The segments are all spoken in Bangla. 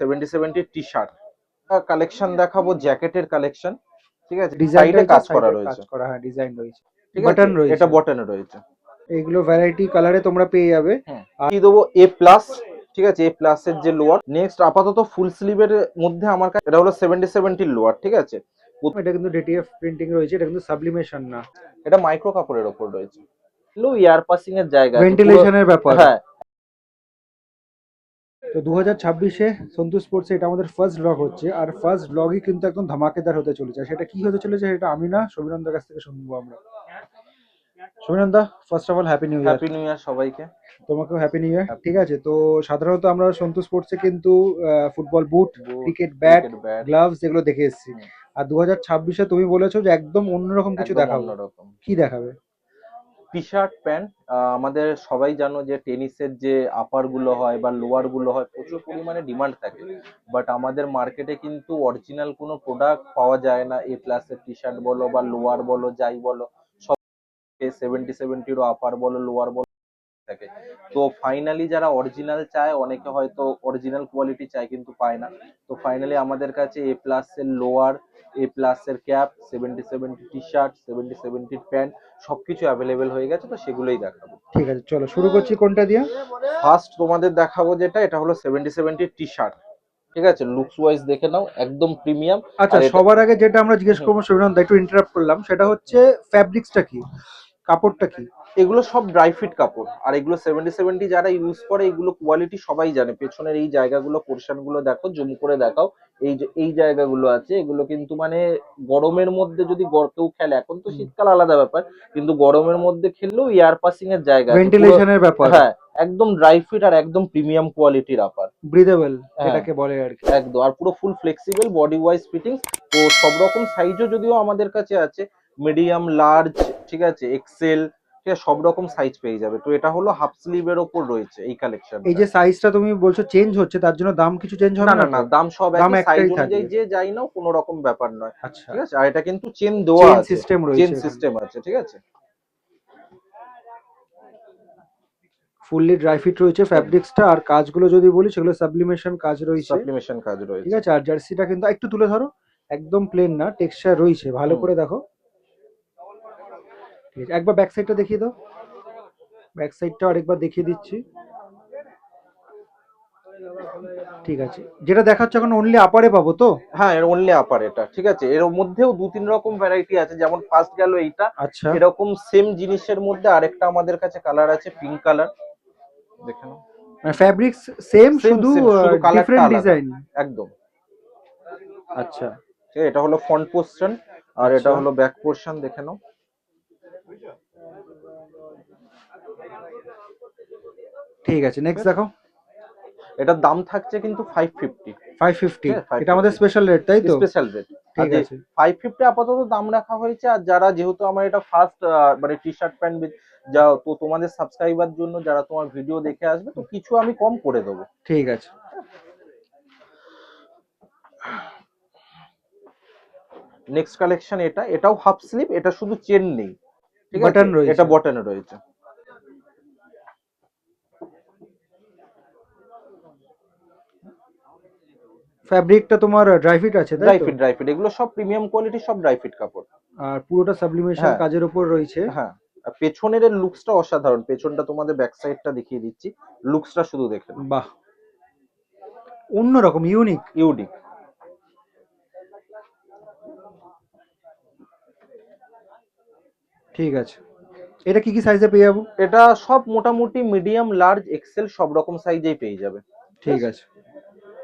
70-70 টি শার্ট কালেকশন দেখাবো, জ্যাকেটের কালেকশন। ঠিক আছে, ডিজাইন সাইডে রয়েছে, কাজ করা সাইডে কাজ রয়েছে। করা, হ্যাঁ ডিজাইন রয়েছে, ঠিক আছে, বাটন রয়েছে, এটা বটনে রয়েছে। এইগুলো ভ্যারাইটি কালারে তোমরা পেয়ে যাবে। কি দেবো এ প্লাস। ঠিক আছে, এ প্লাস এর যে লোয়ার। নেক্সট আপাতত ফুল স্লিভের মধ্যে আমার কাছে এটা হলো 70-70 লোয়ার। ঠিক আছে, এটা কিন্তু ডিটিএফ প্রিন্টিং রয়েছে, এটা কিন্তু সাবলিমেশন না, এটা মাইক্রো কাপড়ের ওপর রয়েছে। লো এয়ার পাসিং এর জায়গা আছে পুরো। ভেন্টিলেশনের ব্যাপার। হ্যাঁ, তো 2026-এ সন্তু স্পোর্টসে এটা আমাদের ফার্স্ট ব্লগ হচ্ছে, আর ফার্স্ট ব্লগই কিন্তু একদম ধামাকেদার হতে চলেছে। সেটা কি হতে চলেছে সেটা আমি না, সবিনন্দার কাছ থেকে শুনবো আমরা। সবিনন্দা, first of all happy new year. Happy new year সবাইকে। তোমাকেও হ্যাপি নিউ ইয়ার। ঠিক আছে, তো সাধারণত আমরা সন্তু স্পোর্টসে কিন্তু ফুটবল বুট, ক্রিকেট ব্যাট, গ্লাভস এগুলো দেখে এসেছি। আর 2026-এ তুমি বলেছো যে একদম অন্যরকম কিছু একদম দেখাবো। অন্যরকম। কি দেখাবে? T shirt pant. আমাদের সবাই জানো যে টেনিসের যে আপার গুলো হয় বা লোয়ার গুলো হয় প্রচুর পরিমাণে ডিমান্ড থাকে, বাট আমাদের মার্কেটে কিন্তু অরিজিনাল কোনো প্রোডাক্ট পাওয়া যায় না। এ প্লাসের টি শার্ট বলো বা লোয়ার বলো যাই বলো, সব 70-70 আপার বলো লোয়ার বলো থাকে। তো ফাইনালি যারা অরিজিনাল চায়, অনেকে হয়তো অরিজিনাল কোয়ালিটি চায় কিন্তু পায় না। তো ফাইনালি আমাদের কাছে এ প্লাস এর লোয়ার, এ প্লাস এর ক্যাপ, 70-70 টি শার্ট, 70-70 প্যান্ট সবকিছু অ্যাভেলেবেল হয়ে গেছে। তো সেগুলোই দেখাবো। ঠিক আছে, চলো শুরু করছি কোনটা দিয়ে। ফার্স্ট তোমাদের দেখাবো যেটা, এটা হলো 70-70 টি শার্ট। ঠিক আছে, লুকস ওয়াইজ দেখে নাও, একদম প্রিমিয়াম। আচ্ছা, আর এটা সবার আগে যেটা আমরা জিজ্ঞেস করবো সবিনন্দা, একটু ইন্টারাপ্ট করলাম, সেটা হচ্ছে ফ্যাব্রিক্সটা কি, কাপড়টা কি? এগুলো সব ড্রাই ফিট কাপড়। আর এগুলো 70-70 যারা ইউজ করে, এগুলো কোয়ালিটি সবাই জানে। পেছনের এই জায়গাগুলো, পোর্শন গুলো দেখো, জুম করে দেখাও। এই যে এই জায়গাগুলো আছে, এগুলো কিন্তু মানে গরমের মধ্যে যদি কেউ খেলে, এখন তো শীতকাল আলাদা ব্যাপার, কিন্তু গরমের মধ্যে খেললেও এয়ার পাসিং এর জায়গা আছে পুরো। ভেন্টিলেশনের ব্যাপার। হ্যাঁ, একদম ড্রাই ফিট আর একদম প্রিমিয়াম কোয়ালিটির আপার। ব্রিদেবল হ্যাঁ, যেটাকে বলে আর কি। একদম। আর পুরো ফুল ফ্লেক্সিবল বডি ওয়াইজ ফিটিং। তো সব রকম সাইজও যদিও আমাদের কাছে আছে, মিডিয়াম, লার্জ, ঠিক আছে, এক্সেল, ঠিক আছে, সব রকম সাইজ পেয়ে যাবে। তো এটা হলো হাফ স্লিভের ওপর রয়েছে এই এই কালেকশনটা। যে সাইজটা তুমি বলছো চেঞ্জ হচ্ছে, তার জন্য দাম কিছু চেঞ্জ না হবে না না না, তো? দাম সব দাম একই, সাইজ একটাই অনুযায়ী থাকবে। যে যাই নাও, কোনো রকম ব্যাপার নয়। আচ্ছা, ঠিক আছে, আর এটা কিন্তু চেন দেওয়া চেইন আছে, সিস্টেম চেন রয়েছে এখানে। সিস্টেম আছে। ঠিক আছে, ফুললি ড্রাই ফিট রয়েছে ফ্যাব্রিক্সটা, আর কাজগুলো যদি বলি সেগুলো সাবলিমেশন কাজ রয়েছে। সাপ্লিমেশন কাজ ঠিক রয়েছে। আছে, আর জার্সিটা কিন্তু একটু তুলে ধরো, একদম প্লেন না, টেক্সচার রয়েছে, ভালো করে দেখো। ঠিক আছে, একবার ব্যাক সাইডটা দেখিয়ে দাও। ব্যাক সাইডটা আরেকবার দেখিয়ে দিচ্ছি। ঠিক আছে, যেটা দেখাচ্ছে এখন অনলি আপারে পাবো তো? হ্যাঁ, এর অনলি আপার এটা। ঠিক আছে, এর মধ্যেও 2-3 রকম ভ্যারাইটি আছে, যেমন ফার্স্ট গেল এইটা। আচ্ছা, এরকম সেম জিনিসের মধ্যে আরেকটা আমাদের কাছে কালার আছে, পিঙ্ক কালার। দেখে নাও, মানে ফ্যাব্রিক্স সেম, সেম শুধু সেম, শুধু কালারটা ডিফারেন্ট আলাদা। ডিজাইন। একদম। আচ্ছা, ঠিক আছে, এটা হলো ফ্রন্ট পোর্শন, আর এটা আচ্ছা, হলো ব্যাক পোর্শন। দেখে নাও। ঠিক আছে, নেক্সট দেখো। এটার দাম থাকছে কিন্তু 550। 550, ঠিক আছে, এটা আমাদের 550 স্পেশাল রেট তাই তো? Special rate. আর ঠিক যে আছে, 550 আপাতত দাম রাখা হয়েছে। আর যারা, যেহেতু আমার এটা ফার্স্ট মানে টি শার্ট প্যান্ট যা, তো তোমাদের সাবস্ক্রাইবার জন্য, যারা তোমার ভিডিও দেখে আসবে, তো কিছু আমি কম করে দেবো। ঠিক আছে। নেক্সট কালেকশন এটা, এটাও হাফ স্লিভ, এটা শুধু চেন নেই। ঠিক আছে, বাটন রয়েছে। এটা বটনে রয়েছে। ফ্যাব্রিকটা তোমার ড্রাই ফিট আছে তাই ড্রাই তো? ফিট, ড্রাই ফিট, এগুলো সব প্রিমিয়াম কোয়ালিটি, সব ড্রাই ফিট কাপড়। আর পুরোটা সাবলিমেশন হ্যাঁ, কাজের উপর রয়েছে। হ্যাঁ। আর পেছনের এর লুকসটা অসাধারণ। পেছনটা তোমাদের ব্যাক সাইডটা দেখিয়ে দিচ্ছি, লুকসটা শুধু দেখে নাও। বাহ, অন্যরকম, ইউনিক। ইউনিক। ঠিক আছে, এটা কি কি সাইজে পেয়ে যাবো? এটা সব মোটামুটি মিডিয়াম, লার্জ, এক্সেল সব রকম সাইজেই পেয়ে যাবে। ঠিক আছে,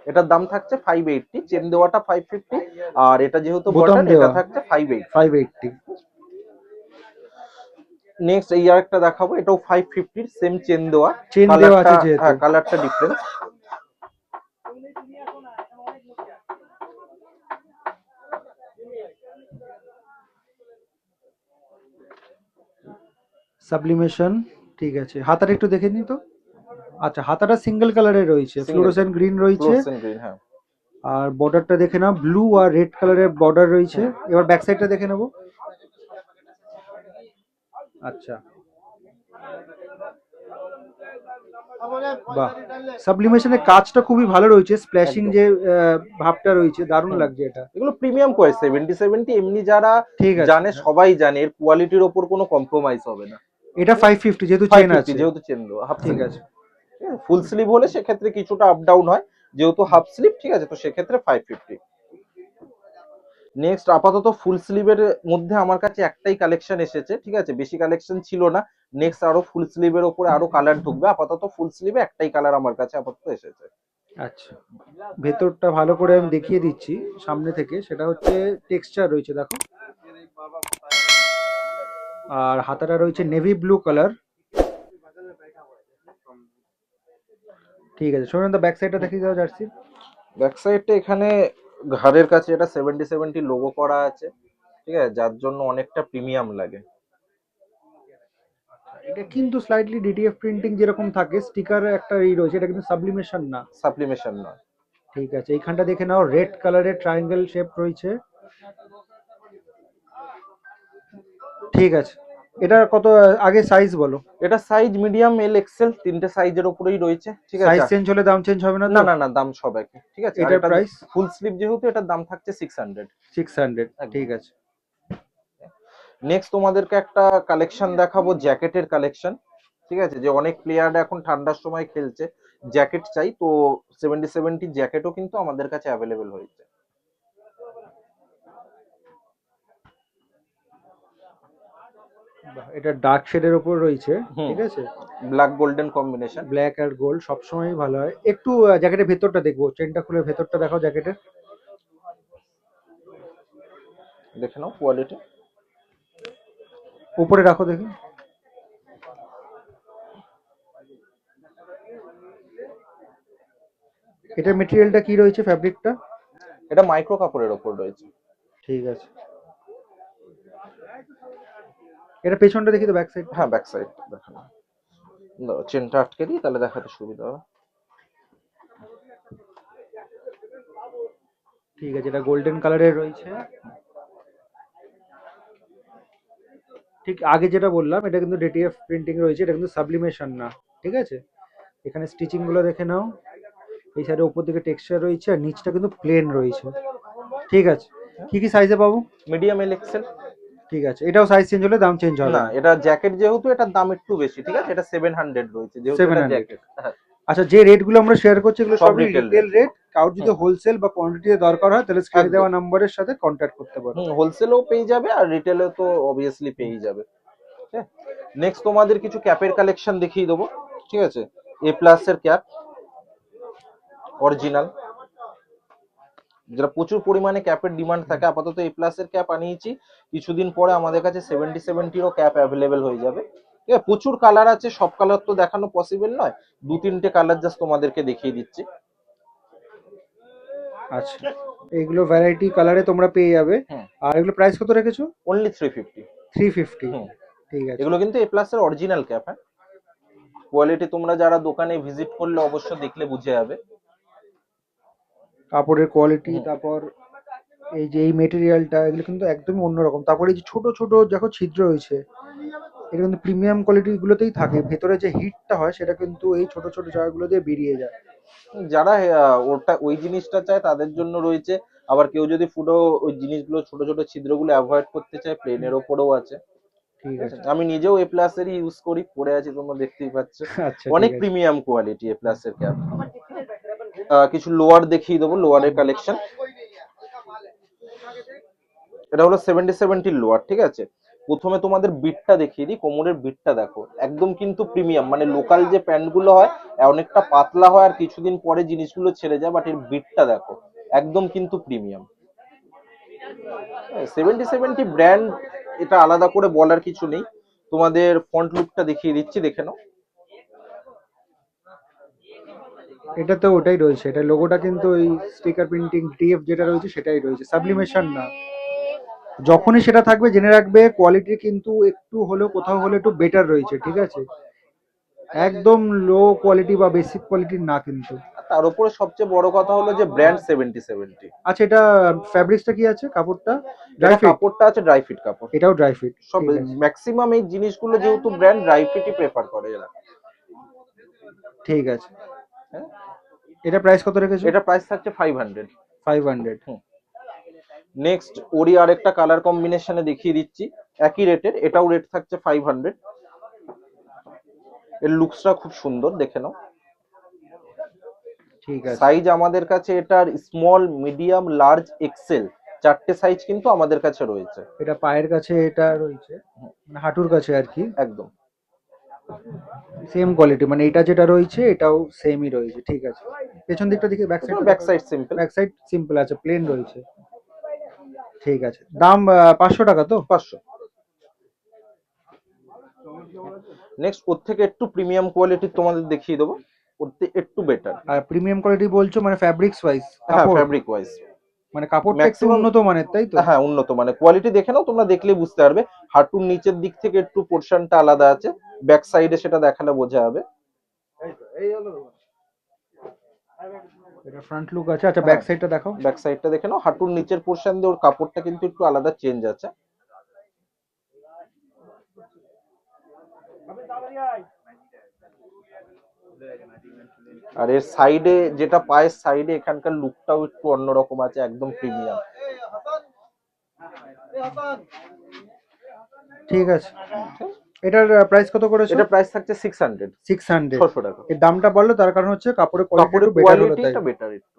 এটার দাম থাকছে 580, চেন দেওয়াটা 550, আর এটা যেহেতু বোতাম বটন, এটা দেওয়া থাকছে 580। 580। নেক্সট এই আরেকটা দেখাবো, এটাও 550, সেম চেন দেওয়া। চেন দেওয়া কালারটা, আছে যেহেতু। হ্যাঁ, কালারটা ডিফারেন্স। সাবলিমেশন। ঠিক আছে, হাতাটা একটু দেখে নি তো। আচ্ছা, হাতাটা সিঙ্গেল কালারে রয়েছে, সিঙ্গেল ফ্লোরোসেন্ট গ্রিন রয়েছে। ফ্লোরোসেন্ট গ্রিন, হ্যাঁ। আর বর্ডারটা দেখে নাও, ব্লু আর রেড কালারের বর্ডার রয়েছে। এবার ব্যাক সাইডটা দেখে নেবো। আচ্ছা, বাহ, সাবলিমেশনের কাজটা খুবই ভালো রয়েছে, স্প্ল্যাশিং একদম যে ভাবটা রয়েছে দারুণ হুম লাগছে এটা। এগুলো প্রিমিয়াম কোয়ালিটি 70 এমনি যারা ঠিক আছে, জানে সবাই জানে এর কোয়ালিটির ওপর কোনো কম্প্রোমাইজ হবে না। এটা 550 যেহেতু ফাইভ চেন ফিফটি আছে। যেহেতু চেন দেওয়া হাফ ঠিক স্লিভ, আছে। ফুল স্লিভ হলে সেক্ষেত্রে কিছুটা আপ ডাউন হয়, যেহেতু হাফ স্লিভ ঠিক আছে, তো সেক্ষেত্রে 550। নেক্সট আপাতত ফুল স্লিভের মধ্যে আমার কাছে একটাই কালেকশন এসেছে, ঠিক আছে, বেশি কালেকশন ছিল না। নেক্সট আরো ফুল স্লিভের ওপরে আরো কালার ঢুকবে, আপাতত ফুল স্লিভে একটাই কালার আমার কাছে আপাতত এসেছে। আচ্ছা, ভেতরটা ভালো করে আমি দেখিয়ে দিচ্ছি সামনে থেকে, সেটা হচ্ছে টেক্সচার রয়েছে দেখো, আর হাতাটা রয়েছে নেভি ব্লু কালার। ঠিক আছে, সোনান্দা ব্যাক সাইডটা দেখিয়ে দাও জার্সি। ব্যাক সাইডটা এখানে ঘাড়ের কাছে এটা 70 লোগো করা আছে, ঠিক আছে, যার জন্য অনেকটা প্রিমিয়াম লাগে। এটা কিন্তু স্লাইটলি ডিটিএফ প্রিন্টিং যেরকম থাকে স্টিকার একটা রয়েছে, এটা কিন্তু সাবলিমেশন না। সাপ্লিমেশন নয়। ঠিক আছে, এইখানটা দেখে নাও, রেড কালারের ট্রায়াঙ্গেল শেপ রয়েছে। ঠিক আছে, এটা কত, আগে সাইজ বলো। এটা সাইজ মিডিয়াম এল এক্সেল তিনটে সাইজের ওপরেই রয়েছে, ঠিক আছে। সাইজ চেঞ্জ হলে দাম চেঞ্জ হবে না না তো? না না, দাম সব একই, ঠিক আছে। আর এটার এটা প্রাইস ফুল স্লিভ যেহেতু এটার দাম থাকছে 600। 600। একদম। ঠিক আছে। নেক্সট তোমাদেরকে একটা কালেকশন দেখাবো, জ্যাকেটের কালেকশন, ঠিক আছে, যে অনেক প্লেয়াররা এখন ঠান্ডার সময় খেলছে, জ্যাকেট চাই, তো 70 জ্যাকেটও কিন্তু আমাদের কাছে অ্যাভেলেবেল হয়েছে। বাহ, এটা ডার্ক শেডের উপর রয়েছে। হুম, ঠিক আছে, ব্ল্যাক গোল্ডেন কম্বিনেশন। ব্ল্যাক আর গোল্ড সবসময় ভালো হয়। একটু জ্যাকেটের ভেতরটা দেখবো, চেনটা খুলে ভেতরটা দেখাও জ্যাকেটের। দেখে নাও কোয়ালিটি। উপরে রাখো দেখি। এটার মেটেরিয়ালটা কি রয়েছে, ফ্যাব্রিকটা? এটা মাইক্রো কাপড়ের ওপর রয়েছে। ঠিক আছে, এটা পেছনটা দেখি তো, ব্যাক সাইড। হ্যাঁ, ব্যাক সাইড দেখে নাও। দাও, চেনটা আটকে দিই, তাহলে দেখাতে সুবিধা হবে। ঠিক আছে, এটা গোল্ডেন কালারের রয়েছে। ঠিক আগে যেটা বললাম, এটা কিন্তু ডিটিএফ প্রিন্টিং রয়েছে, এটা কিন্তু সাবলিমেশন না। ঠিক আছে, এখানে স্টিচিং গুলো দেখে নাও, এই সাইডে উপর দিকে টেক্সচার রয়েছে, আর নিচটা কিন্তু প্লেন রয়েছে। ঠিক আছে, কি কি সাইজে পাবো? Medium L XL. ঠিক আছে, এটাও সাইজ চেঞ্জ হলে দাম চেঞ্জ হবে না, না? এটা জ্যাকেট যেহেতু এটার দাম একটু বেশি, ঠিক আছে, এটা 700 রয়েছে যেহেতু সেভেন এটা হান্ড্রেড জ্যাকেট। হ্যাঁ, আচ্ছা, যে রেট গুলো আমরা শেয়ার করছি এগুলো সব সবই রিটেল রিটেল রেট। রেট। কারোর যদি হুম হোলসেল বা কোয়ান্টিটিতে দরকার হয় তাহলে স্ক্রিনে একদম। দেওয়া নাম্বারের সাথে কন্ট্যাক্ট করতে পারো। হুম, হোলসেলেও পেয়ে যাবে আর রিটেলেও তো অবভিয়াসলি পেয়েই যাবে। হ্যাঁ, নেক্সট তোমাদের কিছু ক্যাপের কালেকশন দেখিয়ে দেবো, ঠিক আছে। এ প্লাস এর ক্যাপ অরিজিনাল, যেটা প্রচুর পরিমাণে ক্যাপের ডিমান্ড থাকে, আপাতত এ প্লাস এর ক্যাপ আনিয়েছি। কিছুদিন পরে আমাদের কাছে 70-70ও ক্যাপ অ্যাভেলেবেল হয়ে যাবে। ঠিক আছে, প্রচুর কালার আছে, সব কালার তো দেখানো পসিবল নয়, দু তিনটে কালার জাস্ট তোমাদেরকে দেখিয়ে দিচ্ছি। আচ্ছা, এইগুলো ভ্যারাইটি কালারে তোমরা পেয়ে যাবে। হুম, আর এগুলো প্রাইস কত রেখেছো? অনলি 350। 350। হুম, ঠিক আছে, এগুলো কিন্তু এ প্লাস এর অরিজিনাল ক্যাপ। হ্যাঁ, কোয়ালিটি তোমরা যারা দোকানে ভিজিট করলে অবশ্য দেখলে বুঝে যাবে। কাপড়ের কোয়ালিটি, হুম, তারপর এই যে এই মেটেরিয়ালটা, এগুলো কিন্তু একদমই অন্যরকম। তারপরে এই যে ছোট ছোট দেখো ছিদ্র রয়েছে, এটা কিন্তু প্রিমিয়াম কোয়ালিটি গুলোতেই থাকে, ভেতরে যে হিটটা হয় সেটা কিন্তু এই ছোট ছোট জায়গাগুলো দিয়ে বেরিয়ে যায়। যারা ওটা ওই জিনিসটা চায় তাদের জন্য রয়েছে। আবার কেউ যদি পুরো ওই জিনিসগুলো ছোট ছোট ছিদ্রগুলো অ্যাভয়েড করতে চায়, প্লেনের ওপরেও আছে। ঠিক ঠিক আছে, আছে। আমি নিজেও এ প্লাস এরই ইউজ করি, পরে আছি তোমরা দেখতেই পাচ্ছ। আচ্ছা, অনেক ঠিক আছে। প্রিমিয়াম কোয়ালিটি এ প্লাস এর ক্যাপ। কিছু লোয়ার দেখিয়ে দেবো, লোয়ারের কালেকশন। এটা হলো 70 লোয়ার, ঠিক আছে। প্রথমে তোমাদের বিটটা দেখিয়ে দিই, কোমরের বিটটা দেখো, একদম কিন্তু প্রিমিয়াম, মানে লোকাল যে প্যান্ট গুলো হয় অনেকটা পাতলা হয় আর কিছুদিন পরে জিনিসগুলো ছেড়ে যায়, বাট এর বিটটা দেখো একদম কিন্তু প্রিমিয়াম। 70 ব্র্যান্ড, এটা আলাদা করে বলার কিছু নেই। তোমাদের ফন্ট লুকটা দেখিয়ে দিচ্ছি, দেখে নাও। এটা তো ওটাই রয়েছে, এটা লোগোটা কিন্তু ওই স্টিকার প্রিন্টিং টিএফ যেটা রয়েছে সেটাই রয়েছে, সাবলিমেশন না। যখনই সেটা থাকবে জেনে রাখবে কোয়ালিটি কিন্তু একটু হলেও কোথাও হলে একটু বেটার রয়েছে। ঠিক আছে, একদম লো কোয়ালিটি বা বেসিক কোয়ালিটির না কিন্তু। আর তার উপরে সবচেয়ে বড় কথা হলো যে ব্র্যান্ড 70-70। আচ্ছা, এটা ফ্যাব্রিক্সটা কি আছে, কাপড়টা? ড্রাই এটা ফিট? কাপড়টা আছে ড্রাই ফিট কাপড়। এটাও ড্রাই ফিট? সব ঠিক আছে। ম্যাক্সিমাম এই জিনিসগুলো যেহেতু ব্র্যান্ড ড্রাই ফিটই প্রেফার করে এরা। ঠিক আছে। হ্যাঁ, এটা প্রাইস কত রেখেছো? এটা প্রাইস থাকছে 500। 500। নেক্সট ওরই আরেকটা কালার কম্বিনেশনে দেখিয়ে দিচ্ছি, একই রেটের, এটাও রেট থাকছে 500। এর লুকসটা খুব সুন্দর, দেখে নাও। ঠিক আছে। সাইজ আমাদের কাছে এটার স্মল, মিডিয়াম, লার্জ, এক্সেল, চারটে সাইজ কিন্তু আমাদের কাছে রয়েছে। এটা পায়ের কাছে এটা রয়েছে, মানে হাঁটুর কাছে আর কি। একদম সেম কোয়ালিটি, মানে এটা যেটা রয়েছে এটাও সেমই রয়েছে। ঠিক আছে। পেছন দিকটা দেখি, back side. Back side simple. Back side simple আছে, প্লেন রয়েছে। ঠিক আছে। দাম 500 টাকা তো? 500। নেক্সট ওর থেকে একটু প্রিমিয়াম কোয়ালিটির তোমাদের দেখিয়ে দেবো, ওর থেকে একটু বেটার। আর প্রিমিয়াম কোয়ালিটি বলছো মানে ফ্যাব্রিক্স ওয়াইজ? হ্যাঁ, কাপড় ফ্যাব্রিক ওয়াইজ মানে কাপড়টা একটু ম্যাক্সিমাম, উন্নত মানের, তাই তো? হ্যাঁ উন্নত মানে কোয়ালিটি দেখে নাও, তোমরা দেখলেই বুঝতে পারবে। হাঁটুর নিচের দিক থেকে একটু পোর্শনটা আলাদা আছে, ব্যাক সাইডে সেটা দেখালে বোঝা যাবে। এটা ফ্রন্ট লুক আছে। আচ্ছা, ব্যাক সাইডটা দেখাও। ব্যাক সাইডটা দেখে নাও, হাঁটুর নিচের পোর্শন দিয়ে ওর কাপড়টা কিন্তু একটু আলাদা চেঞ্জ আছে। আর এর সাইডে যেটা, পায়ের সাইডে এখানকার লুকটাও একটু অন্যরকম আছে, একদম প্রিমিয়াম। ঠিক আছে। এটার প্রাইস কত করেছো? এটা প্রাইস থাকছে 600। 600। 600 টাকা। এর দামটা বললো তার কারণ হচ্ছে কাপড়ের কোয়ালিটি কাপড়ের একটু বেটার হলো, তাই? কোয়ালিটিটা বেটার একটু।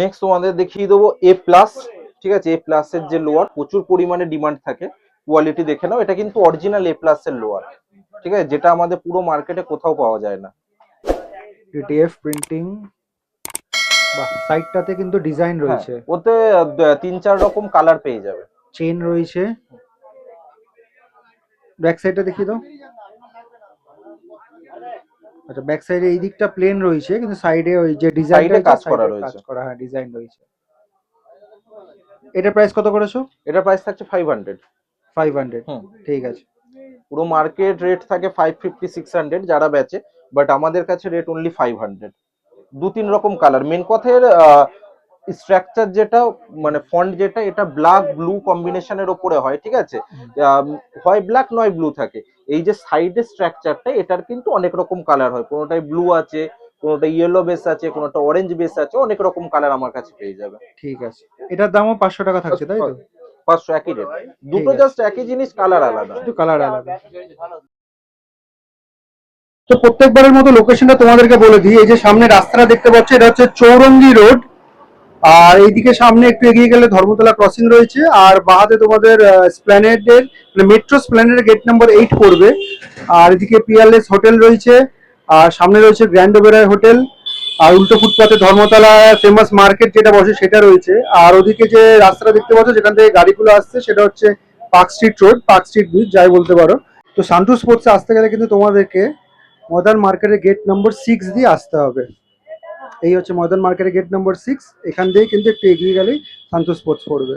নেক্সট তোমাদের দেখিয়ে দেবো এ প্লাস। ঠিক আছে, এ প্লাস এর যে লোয়ার প্রচুর পরিমাণে ডিমান্ড থাকে, কোয়ালিটি দেখে নাও। এটা কিন্তু অরিজিনাল এ প্লাস এর লোয়ার, ঠিক আছে, যেটা আমাদের পুরো মার্কেটে কোথাও পাওয়া যায় না। DTF printing. বাহ, সাইডটাতে কিন্তু ডিজাইন রয়েছে। ওতে 3-4 রকম কালার পেয়ে যাবে। চেন রয়েছে। ব্যাক সাইডটা দেখিয়ে দাও। আচ্ছা, ব্যাক সাইডে এই দিকটা প্লেন রয়েছে, কিন্তু সাইডে ওই যে ডিজাইনটা কাজ করা রয়েছে। কাজ করা, হ্যাঁ, ডিজাইন রয়েছে। এটা প্রাইস কত করেছো? এটা প্রাইস থাকছে 500। 500। ঠিক আছে। পুরো মার্কেট রেট থাকে 550-600 যারা বেচে, বাট আমাদের কাছে রেট অনলি 500। 2-3 রকম কালার। মেন কথা এর স্ট্রাকচার যেটা, মানে ফন্ট যেটা, এটা ব্ল্যাক ব্লু কম্বিনেশনের ওপরে হয়, ঠিক আছে। হয় ব্ল্যাক নয় ব্লু থাকে। এই যে সাইডের স্ট্রাকচারটা, এটার কিন্তু অনেক রকম কালার হয়, কোনোটাই ব্লু আছে, কোনোটা ইয়েলো বেস আছে, কোনোটা অরেঞ্জ বেস আছে, অনেক রকম কালার আমার কাছে পেয়ে যাবে। ঠিক আছে। এটার দামও 500 টাকা থাকছে, তাই তো? 500, একই রেট। দুটো আছে। জাস্ট একই জিনিস, কালার আলাদা। শুধু কালার আলাদা। তো প্রত্যেকবারের মতো লোকেশনটা তোমাদেরকে বলে দিই। এই যে সামনে রাস্তাটা দেখতে পাচ্ছ, এটা হচ্ছে চৌরঙ্গি রোড। আর এইদিকে সামনে একটু এগিয়ে গেলে ধর্মতলা ক্রসিং রয়েছে, আর বাহাতে তোমাদের স্প্ল্যানেডের, মানে মেট্রো স্প্ল্যানেডের গেট নাম্বার 8 পড়বে। আর এদিকে পিয়ারলেস হোটেল রয়েছে, আর সামনে রয়েছে গ্র্যান্ড ওবেরয় হোটেল। আর উল্টো ফুটপাতে ধর্মতলা ফেমাস মার্কেট যেটা বসে সেটা রয়েছে। আর ওদিকে যে রাস্তাটা দেখতে পাচ্ছ যেখান থেকে গাড়িগুলো আসছে, সেটা হচ্ছে park street road, park street bridge যাই বলতে পারো। তো সান্টু স্পোর্টসে আসতে গেলে কিন্তু তোমাদেরকে মডার্ন মার্কেটের গেট নম্বর 6 দিয়ে আসতে হবে। এই হচ্ছে মডার্ন মার্কেটের গেট নম্বর 6। এখান দিয়ে কিন্তু একটু এগিয়ে গেলেই সান্টু স্পোর্টস পড়বে।